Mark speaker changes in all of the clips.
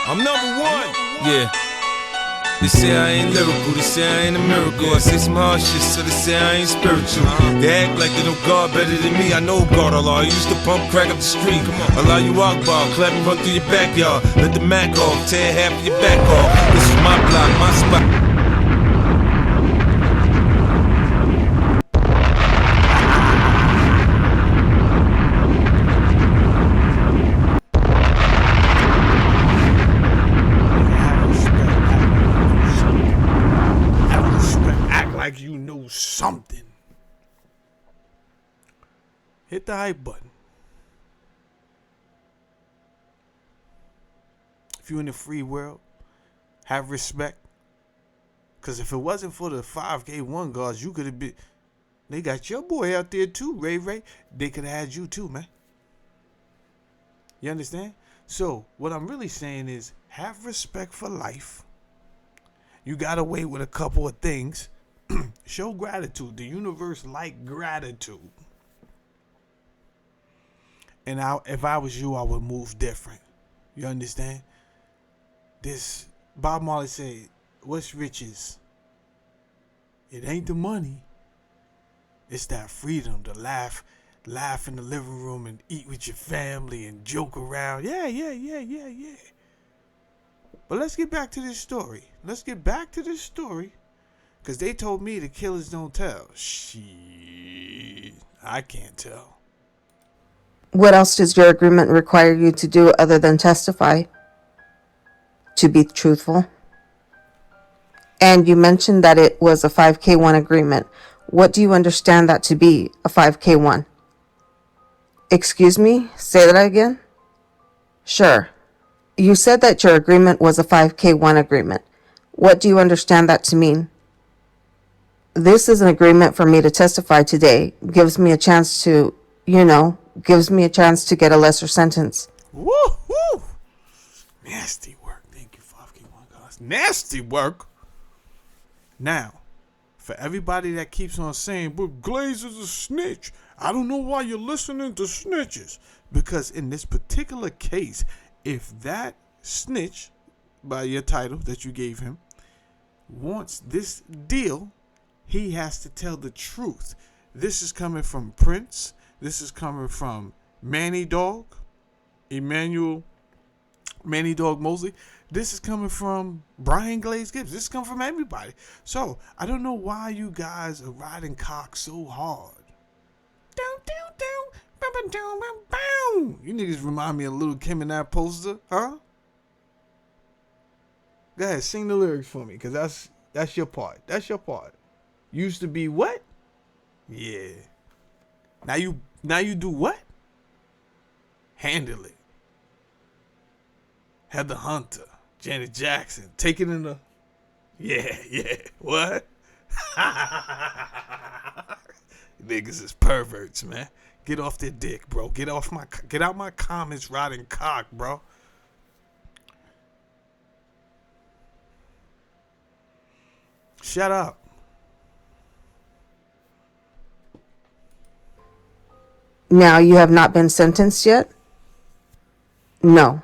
Speaker 1: I'm number one. Yeah. They say I ain't lyrical, they say I ain't a miracle. I say some hard shit, so they say I ain't spiritual. They act like they know God better than me. I know God Allah. I used to pump crack up the street. Allah you Akbar, clap and run through your backyard. Let the Mac off, tear half of your back off. This is my block, my spot.
Speaker 2: Like you know something. Hit the hype button. If you're in the free world, have respect. Because if it wasn't for the 5K1 guards, you could have been. They got your boy out there too, Ray Ray. They could have had you too, man. You understand? So, what I'm really saying is have respect for life. You got away with a couple of things. Show gratitude. The universe like gratitude. And if I was you, I would move different. You understand? This Bob Marley said, what's riches? It ain't the money. It's that freedom to laugh in the living room and eat with your family and joke around. Yeah. But let's get back to this story. Because they told me the killers don't tell. Shit, I can't tell.
Speaker 3: What else does your agreement require you to do other than testify? To be truthful. And you mentioned that it was a 5K1 agreement. What do you understand that to be, a 5K1? Excuse me? Say that again? Sure. You said that your agreement was a 5K1 agreement. What do you understand that to mean? This is an agreement for me to testify today. Gives me a chance to, gives me a chance to get a lesser sentence.
Speaker 2: Woo-hoo! Nasty work. Thank you, 5K1 guys. Nasty work. Now, for everybody that keeps on saying, but Glaze is a snitch. I don't know why you're listening to snitches. Because in this particular case, if that snitch, by your title that you gave him, wants this deal, he has to tell the truth. This is coming from Prince. This is coming from Manny Dog, Emmanuel, Manny Dog Mosley. This is coming from Brian Glaze Gibbs. This is coming from everybody. So, I don't know why you guys are riding cock so hard. You niggas remind me of Little Kim in that poster, huh? Go ahead, sing the lyrics for me, because that's your part. That's your part. Used to be what? Yeah. Now you do what? Handle it. Heather Hunter, Janet Jackson, take it in the. Yeah. What? Niggas is perverts, man. Get off their dick, bro. Get out my comments riding cock, bro. Shut up.
Speaker 3: Now you have not been sentenced yet? No.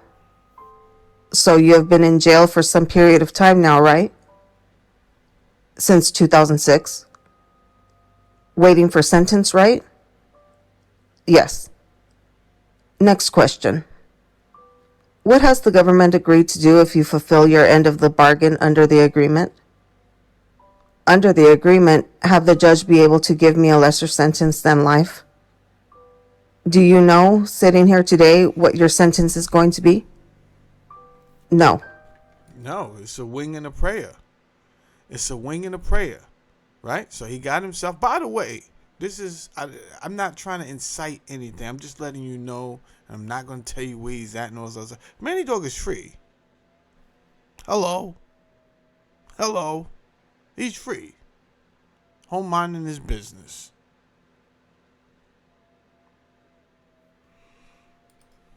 Speaker 3: So you have been in jail for some period of time now, right? Since 2006. Waiting for sentence, right? Yes. Next question. What has the government agreed to do if you fulfill your end of the bargain under the agreement? Under the agreement, have the judge be able to give me a lesser sentence than life? Do you know, sitting here today, what your sentence is going to be? No.
Speaker 2: No, it's a wing and a prayer. It's a wing and a prayer, right? So he got himself. By the way, I'm not trying to incite anything. I'm just letting you know. I'm not going to tell you where he's at and all this other stuff. Manny Dog is free. Hello. He's free. Home minding his business.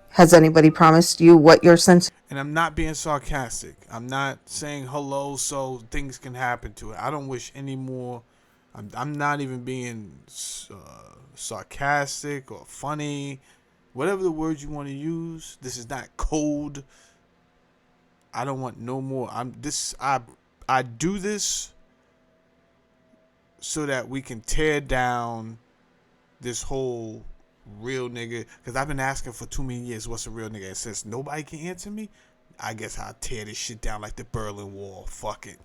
Speaker 3: Has anybody promised you what your sentence?
Speaker 2: And I'm not being sarcastic. I'm not saying hello so things can happen to it. I don't wish any more. I'm not even being sarcastic or funny. Whatever the words you want to use. This is not cold. I don't want no more. I do this so that we can tear down this whole real nigga. Because I've been asking for too many years, what's a real nigga? And since nobody can answer me, I guess I'll tear this shit down like the Berlin Wall. Fuck it.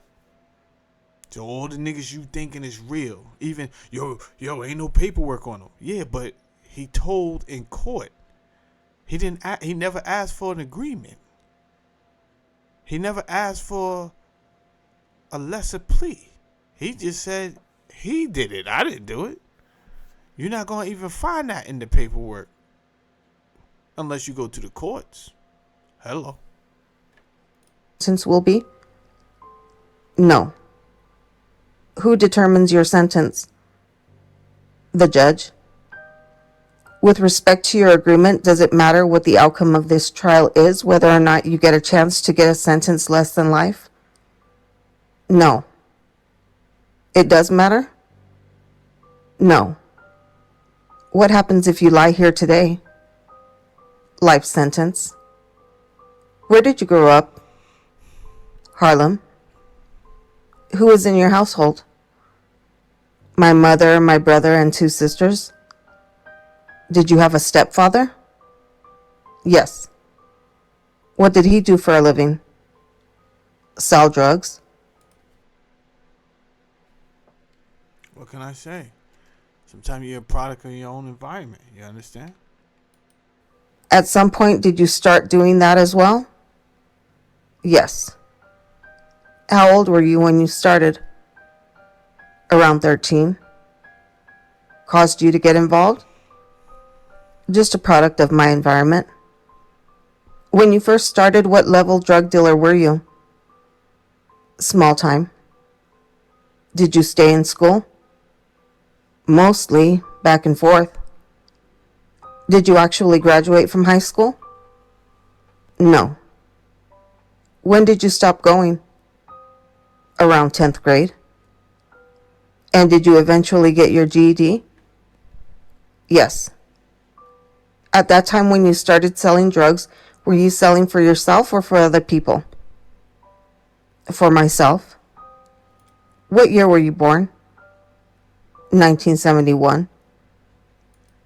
Speaker 2: So all the niggas you thinking is real. Even, yo, ain't no paperwork on him. Yeah, but he told in court. He never asked for an agreement. He never asked for a lesser plea. He just said he did it. I didn't do it. You're not going to even find that in the paperwork. Unless you go to the courts. Hello.
Speaker 3: Sentence will be? No. Who determines your sentence? The judge. With respect to your agreement, does it matter what the outcome of this trial is, whether or not you get a chance to get a sentence less than life? No. It does matter? No. What happens if you lie here today? Life sentence. Where did you grow up? Harlem. Who is in your household? My mother, my brother, and 2 sisters. Did you have a stepfather? Yes. What did he do for a living? Sell drugs.
Speaker 2: What can I say? Sometimes you're a product of your own environment. You understand?
Speaker 3: At some point, did you start doing that as well? Yes. How old were you when you started? Around 13. Caused you to get involved? Just a product of my environment. When you first started, what level drug dealer were you? Small time. Did you stay in school? Mostly back and forth. Did you actually graduate from high school? No. When did you stop going? Around 10th grade. And did you eventually get your GED? Yes. At that time when you started selling drugs, were you selling for yourself or for other people? For myself. What year were you born? 1971.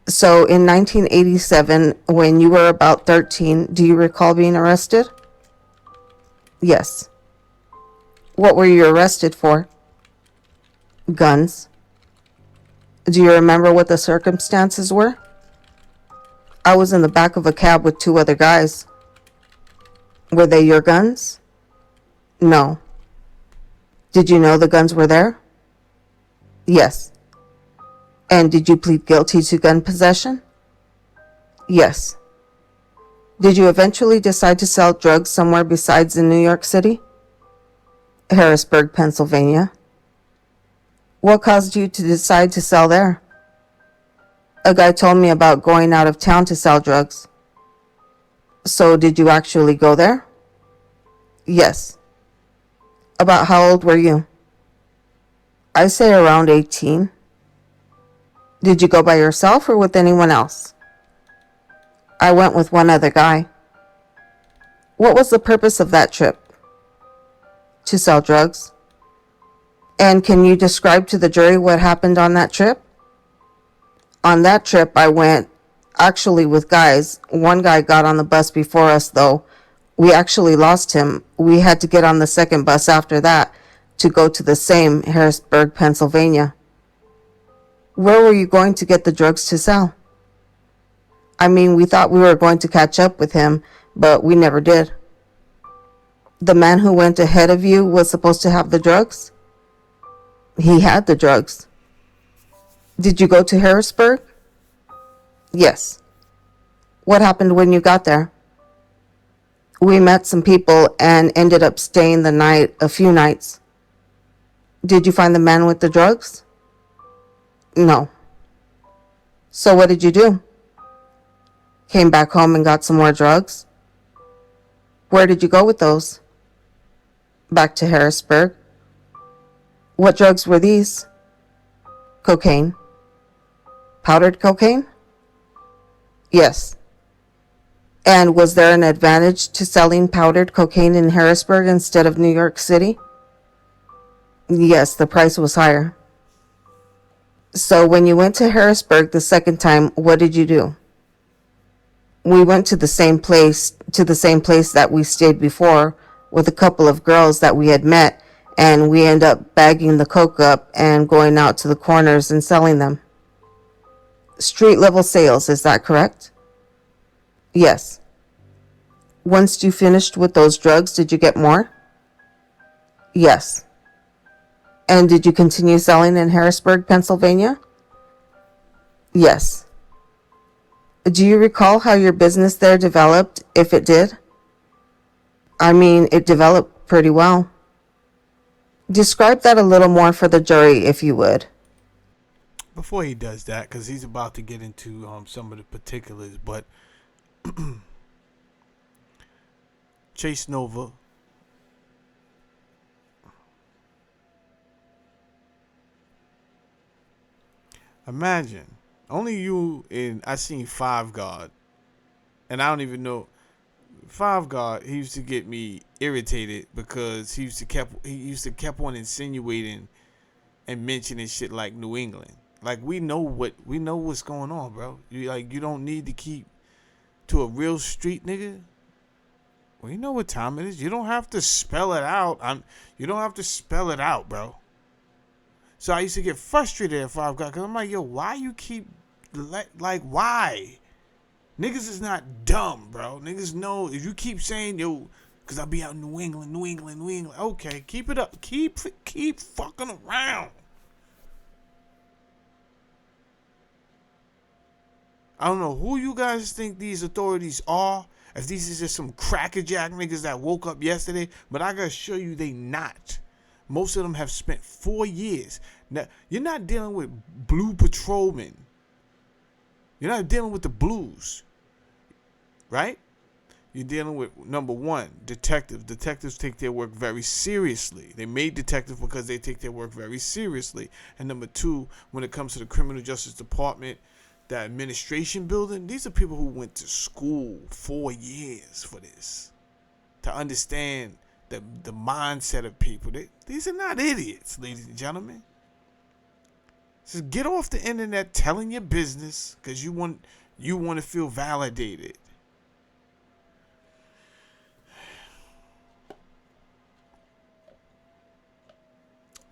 Speaker 3: So in 1987, when you were about 13, do you recall being arrested? Yes. What were you arrested for? Guns. Do you remember what the circumstances were? I was in the back of a cab with 2 other guys. Were they your guns? No. Did you know the guns were there? Yes. And did you plead guilty to gun possession? Yes. Did you eventually decide to sell drugs somewhere besides in New York City? Harrisburg, Pennsylvania. What caused you to decide to sell there? A guy told me about going out of town to sell drugs. So did you actually go there? Yes. About how old were you? I say around 18. Did you go by yourself or with anyone else? I went with one other guy. What was the purpose of that trip? To sell drugs. And can you describe to the jury what happened on that trip? On that trip, I went actually with guys. One guy got on the bus before us, though. We actually lost him. We had to get on the second bus after that to go to the same Harrisburg, Pennsylvania. Where were you going to get the drugs to sell? I mean, we thought we were going to catch up with him, but we never did. The man who went ahead of you was supposed to have the drugs? He had the drugs. Did you go to Harrisburg? Yes. What happened when you got there? We met some people and ended up staying the night, a few nights. Did you find the man with the drugs? No. So what did you do? Came back home and got some more drugs? Where did you go with those? Back to Harrisburg. What drugs were these? Cocaine. Powdered cocaine? Yes. And was there an advantage to selling powdered cocaine in Harrisburg instead of New York City? Yes, the price was higher. So when you went to Harrisburg the second time, what did you do? We went to the same place that we stayed before with a couple of girls that we had met, and we end up bagging the coke up and going out to the corners and selling them. Street level sales, is that correct? Yes. Once you finished with those drugs, did you get more? Yes. And did you continue selling in Harrisburg, Pennsylvania? Yes. Do you recall how your business there developed, if it did? I mean, it developed pretty well. Describe that a little more for the jury, if you would.
Speaker 2: Before he does that, because he's about to get into some of the particulars, but Chase Nova, imagine only you and I seen Five God, and I don't even know Five God. He used to get me irritated because he used to kept on insinuating and mentioning shit like New England. Like we know what's going on, bro. You don't need to keep to a real street nigga. Well, you know what time it is. You don't have to spell it out. You don't have to spell it out, bro. So I used to get frustrated at Five God because I'm like, yo, why you keep why? Niggas is not dumb, bro. Niggas know if you keep saying, yo, because I'll be out in New England. Okay, keep it up. Keep fucking around. I don't know who you guys think these authorities are. If these is just some crackerjack niggas that woke up yesterday. But I gotta show you they not. Most of them have spent 4 years. Now, you're not dealing with blue patrolmen. You're not dealing with the blues. Right? You're dealing with, number one, detectives. Detectives take their work very seriously. They made detectives because they take their work very seriously. And number two, when it comes to the criminal justice department, the administration building, these are people who went to school 4 years for this. To understand the mindset of people. These are not idiots, ladies and gentlemen. Just get off the internet telling your business because you want to feel validated.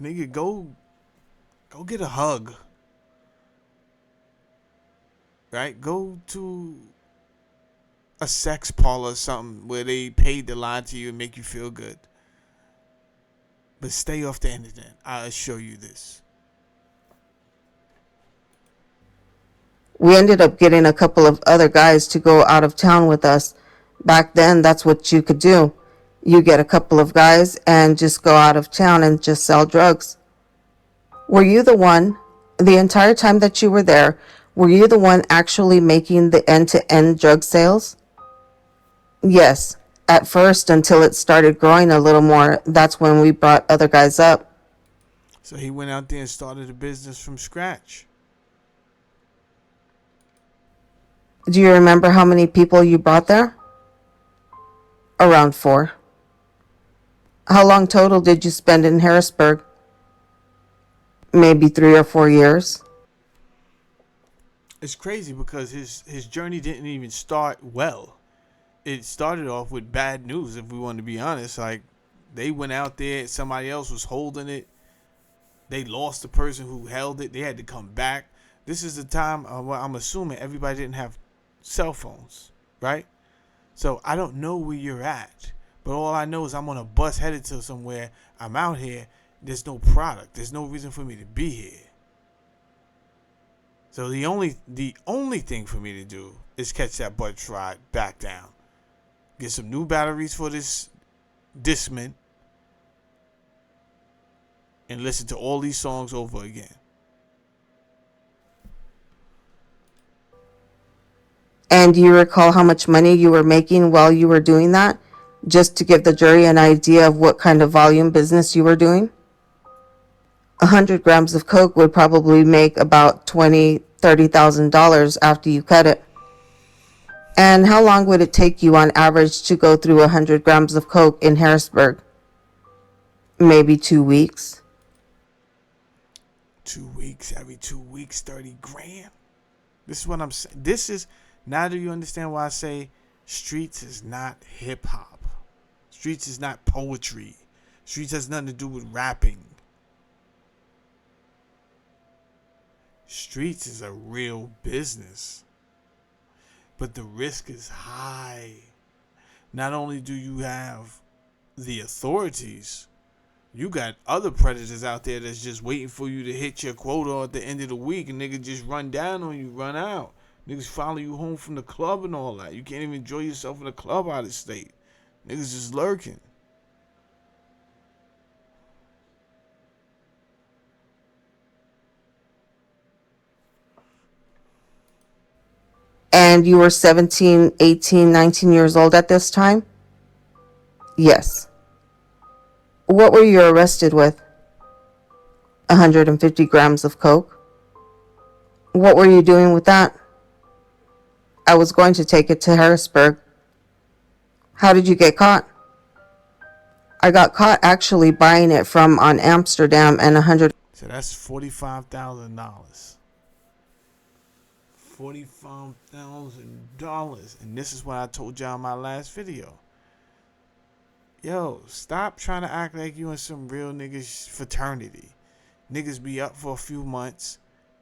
Speaker 2: Nigga, go get a hug. Right? Go to a sex parlor or something where they paid to lie to you and make you feel good. But stay off the internet. I assure you this.
Speaker 3: We ended up getting a couple of other guys to go out of town with us. Back then, that's what you could do. You get a couple of guys and just go out of town and just sell drugs. Were you the entire time that you were there, were you the one actually making the end-to-end drug sales? Yes. At first, until it started growing a little more, that's when we brought other guys up.
Speaker 2: So he went out there and started a business from scratch.
Speaker 3: Do you remember how many people you brought there? Around 4. How long total did you spend in Harrisburg? Maybe 3 or 4 years.
Speaker 2: It's crazy because his journey didn't even start well. It started off with bad news, if we want to be honest. Like, they went out there, somebody else was holding it. They lost the person who held it. They had to come back. This is the time, I'm assuming everybody didn't have cell phones, right? So I don't know where you're at. But all I know is I'm on a bus headed to somewhere. I'm out here. There's no product. There's no reason for me to be here. So the only thing for me to do is catch that bus ride back down. Get some new batteries for this Discman. And listen to all these songs over again.
Speaker 3: And do you recall how much money you were making while you were doing that? Just to give the jury an idea of what kind of volume business you were doing? 100 grams of coke would probably make about $20,000, $30,000 after you cut it. And how long would it take you on average to go through 100 grams of coke in Harrisburg? Maybe 2 weeks.
Speaker 2: 2 weeks, every 2 weeks, 30 grand. This is what I'm saying. This is, now do you understand why I say streets is not hip hop? Streets is not poetry. Streets has nothing to do with rapping. Streets is a real business. But the risk is high. Not only do you have the authorities, you got other predators out there that's just waiting for you to hit your quota at the end of the week, and niggas just run down on you, run out. Niggas follow you home from the club and all that. You can't even enjoy yourself in the club out of state. Niggas just lurking.
Speaker 3: And you were 17, 18, 19 years old at this time? Yes. What were you arrested with? 150 grams of coke. What were you doing with that? I was going to take it to Harrisburg. How did you get caught? I got caught actually buying it from on Amsterdam and 100.
Speaker 2: So that's $45,000. $45,000. And this is what I told y'all in my last video. Yo, stop trying to act like you in some real niggas fraternity. Niggas be up for a few months,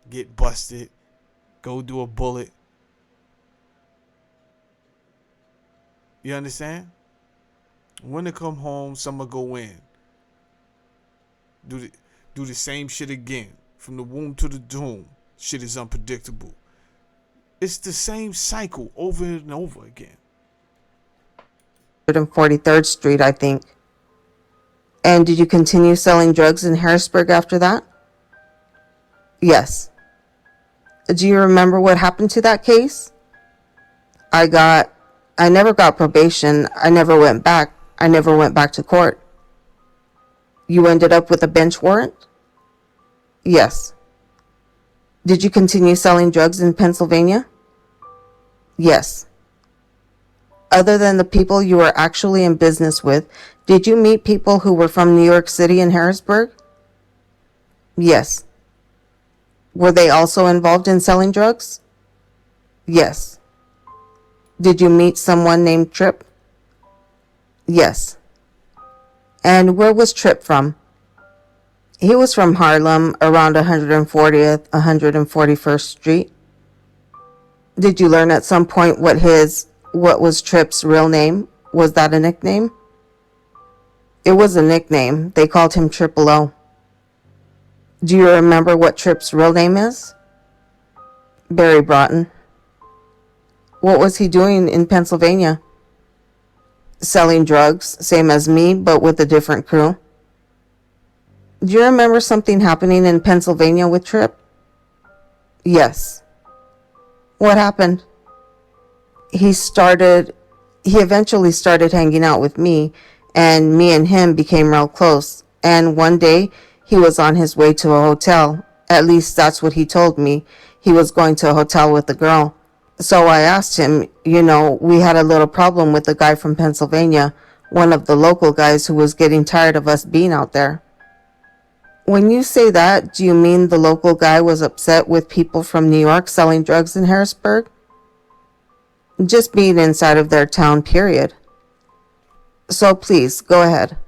Speaker 2: get busted, go do a bullet. You understand? When they come home, some will go in. Do the same shit again. From the womb to the doom. Shit is unpredictable. It's the same cycle over and over again.
Speaker 3: 143rd Street, I think. And did you continue selling drugs in Harrisburg after that? Yes. Do you remember what happened to that case? I never got probation. I never went back to court. You ended up with a bench warrant? Yes. Did you continue selling drugs in Pennsylvania? Yes. Other than the people you were actually in business with, did you meet people who were from New York City and Harrisburg? Yes. Were they also involved in selling drugs? Yes. Did you meet someone named Tripp? Yes. And where was Tripp from? He was from Harlem, around 140th, 141st Street. Did you learn at some point what was Tripp's real name? Was that a nickname? It was a nickname. They called him Triple O. Do you remember what Tripp's real name is? Barry Broughton. What was he doing in Pennsylvania? Selling drugs, same as me, but with a different crew. Do you remember something happening in Pennsylvania with Tripp? Yes. What happened? He eventually started hanging out with me, and me and him became real close. And one day, he was on his way to a hotel. At least that's what he told me. He was going to a hotel with a girl. So I asked him, we had a little problem with the guy from Pennsylvania, one of the local guys who was getting tired of us being out there. When you say that, do you mean the local guy was upset with people from New York selling drugs in Harrisburg? Just being inside of their town, period. So please, go ahead.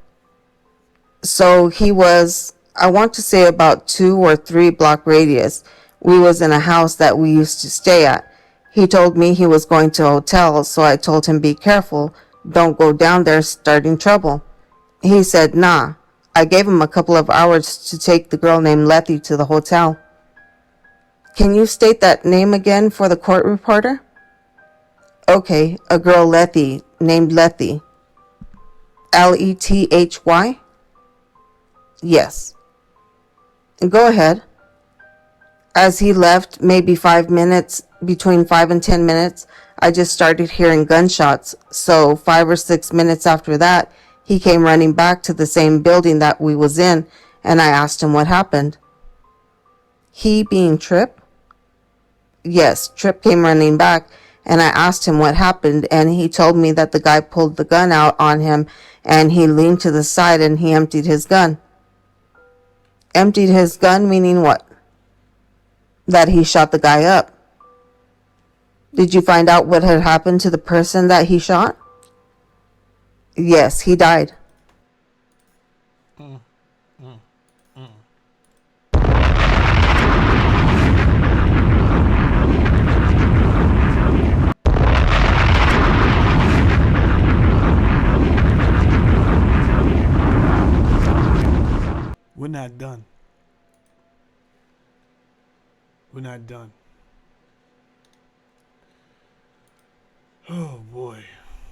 Speaker 3: So he was, I want to say about 2 or 3 block radius. We was in a house that we used to stay at. He told me he was going to a hotel, so I told him be careful. Don't go down there starting trouble. He said, nah. I gave him a couple of hours to take the girl named Letty to the hotel. Can you state that name again for the court reporter? Okay, a girl Letty, named Letty. Lethy? Yes. Go ahead. As he left, maybe 5 minutes, between 5 and 10 minutes, I just started hearing gunshots. So 5 or 6 minutes after that, he came running back to the same building that we was in, and I asked him what happened. He being Tripp? Yes, Tripp came running back, And I asked him what happened, and he told me that the guy pulled the gun out on him, and he leaned to the side and he emptied his gun. Emptied his gun meaning what? That he shot the guy up. Did you find out what had happened to the person that he shot? Yes, he died.
Speaker 2: We're not done. We're not done. Oh boy.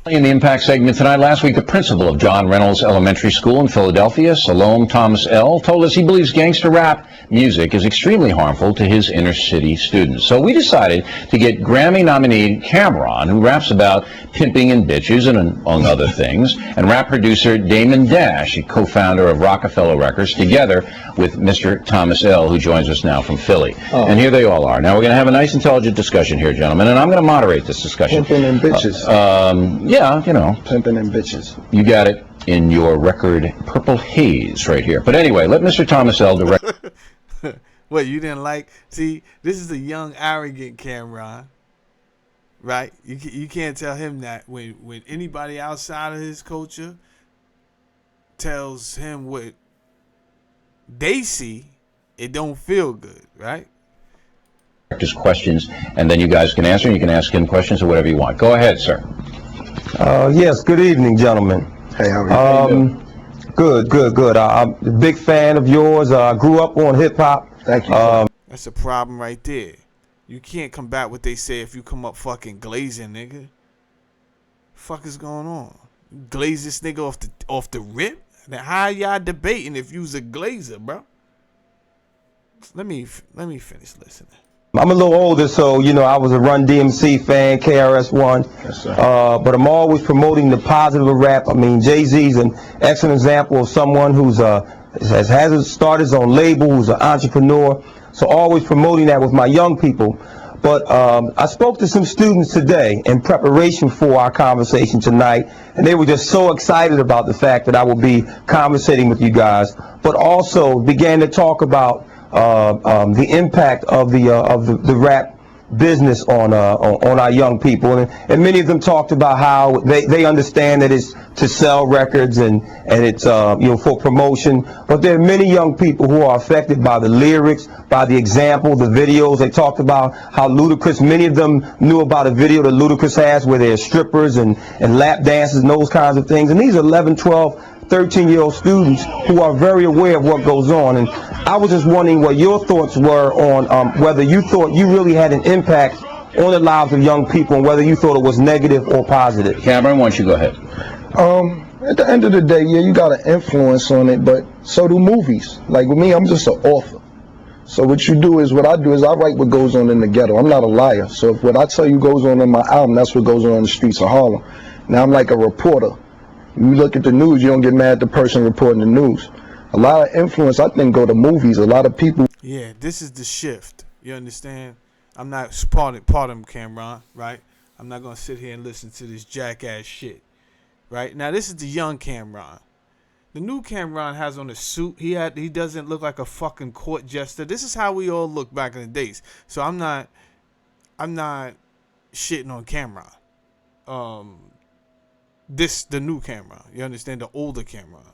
Speaker 4: In the Impact segment tonight, last week, the principal of John Reynolds Elementary School in Philadelphia, Salome Thomas L., told us he believes gangster rap music is extremely harmful to his inner city students. So we decided to get Grammy nominee Cameron, who raps about pimping and bitches, and among other things, and rap producer Damon Dash, a co-founder of Rockefeller Records, together with Mr. Thomas L., who joins us now from Philly. And here they all are. Now we're going to have a nice, intelligent discussion here, gentlemen, and I'm going to moderate this discussion.
Speaker 5: Pimping and bitches.
Speaker 4: Yeah, you know.
Speaker 5: Pimping and bitches.
Speaker 4: You got it in your record Purple Haze right here. But anyway, let Mr. Thomas L. direct.
Speaker 2: What, you didn't like? See, this is a young, arrogant Cameron, right? You can't tell him that when anybody outside of his culture tells him what they see, it don't feel good, right?
Speaker 4: His questions, and then you guys can answer, and you can ask him questions or whatever you want. Go ahead, sir.
Speaker 5: Yes, good evening, gentlemen.
Speaker 6: Hey, how are you?
Speaker 5: Good. I'm a big fan of yours. I grew up on hip-hop.
Speaker 6: Thank you.
Speaker 2: That's a problem right there. You can't combat what they say if you come up fucking glazing, nigga. Fuck is going on? You glaze this nigga off the rip? Then how y'all debating if you's a glazer, bro? Let me finish listening.
Speaker 5: I'm a little older, so, you know, I was a Run DMC fan, KRS-One.
Speaker 6: Yes, sir.
Speaker 5: But I'm always promoting the positive of rap. I mean, Jay-Z's an excellent example of someone who's has started his own label, who's an entrepreneur. So always promoting that with my young people. But I spoke to some students today in preparation for our conversation tonight, and they were just so excited about the fact that I will be conversating with you guys, but also began to talk about the impact of the rap business on our young people, and many of them talked about how they understand that it's to sell records and it's for promotion, but there are many young people who are affected by the lyrics, by the example, the videos. They talked about how Ludacris, many of them knew about a video that Ludacris has where there's strippers and lap dances and those kinds of things, and these are 11, 12, 13-year-old students who are very aware of what goes on. And I was just wondering what your thoughts were on whether you thought you really had an impact on the lives of young people and whether you thought it was negative or positive.
Speaker 4: Cameron, why don't you go ahead?
Speaker 6: At the end of the day, yeah, you got an influence on it, but so do movies. Like with me, I'm just an author. So what I do is I write what goes on in the ghetto. I'm not a liar. So if what I tell you goes on in my album, that's what goes on in the streets of Harlem. Now I'm like a reporter. You look at the news, you don't get mad at the person reporting the news. A lot of influence, I think, go to movies. A lot of people.
Speaker 2: Yeah, this is the shift. You understand? I'm not pardon Cameron, right? I'm not gonna sit here and listen to this jackass shit, right? Now this is the young Cameron. The new Cameron has on a suit. He doesn't look like a fucking court jester. This is how we all look back in the days. So I'm not shitting on Cameron. The new Cameron. You understand? The older Cameron.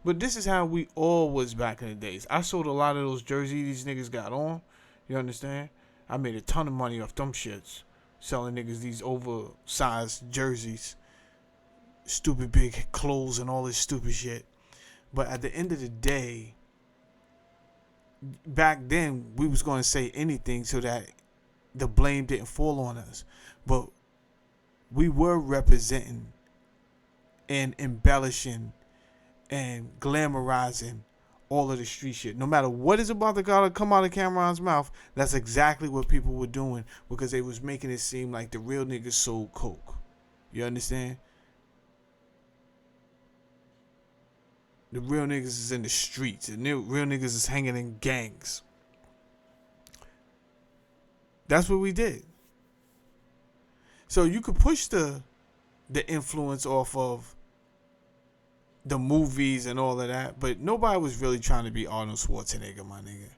Speaker 2: But this is how we all was back in the days. I sold a lot of those jerseys these niggas got on. You understand? I made a ton of money off them shits. Selling niggas these oversized jerseys. Stupid big clothes and all this stupid shit. But at the end of the day, back then, we was going to say anything so that the blame didn't fall on us. But we were representing and embellishing and glamorizing all of the street shit. No matter what is about to come out of Cameron's mouth, that's exactly what people were doing because they was making it seem like the real niggas sold coke. You understand? The real niggas is in the streets. The real niggas is hanging in gangs. That's what we did. So you could push the influence off of the movies and all of that, but nobody was really trying to be Arnold Schwarzenegger, my nigga.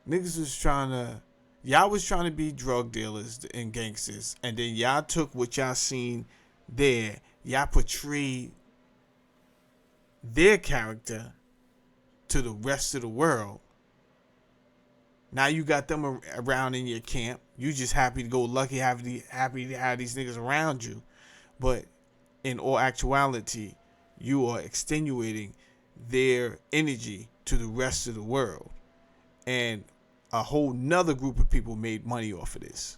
Speaker 2: Niggas was trying to, y'all was trying to be drug dealers and gangsters, and then y'all took what y'all seen there, y'all portrayed their character to the rest of the world. Now you got them around in your camp. You just happy to go lucky, happy to have these niggas around you. But in all actuality, you are extenuating their energy to the rest of the world. And a whole nother group of people made money off of this.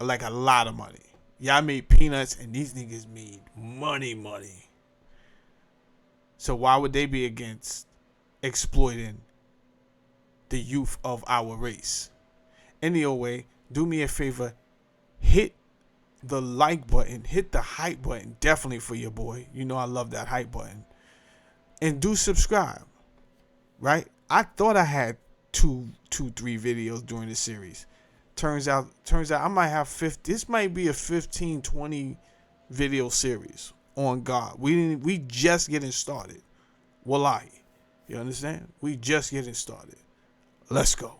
Speaker 2: Like a lot of money. Y'all made peanuts and these niggas made money. So why would they be against exploiting the youth of our race? Anyway, do me a favor, hit the like button, hit the hype button, definitely for your boy. You know I love that hype button. And do subscribe, right? I thought I had two, 3 videos during the series. Turns out I might have 50. This might be a 15, 20 video series on God. We just getting started. Wallahi. You understand? We just getting started. Let's go.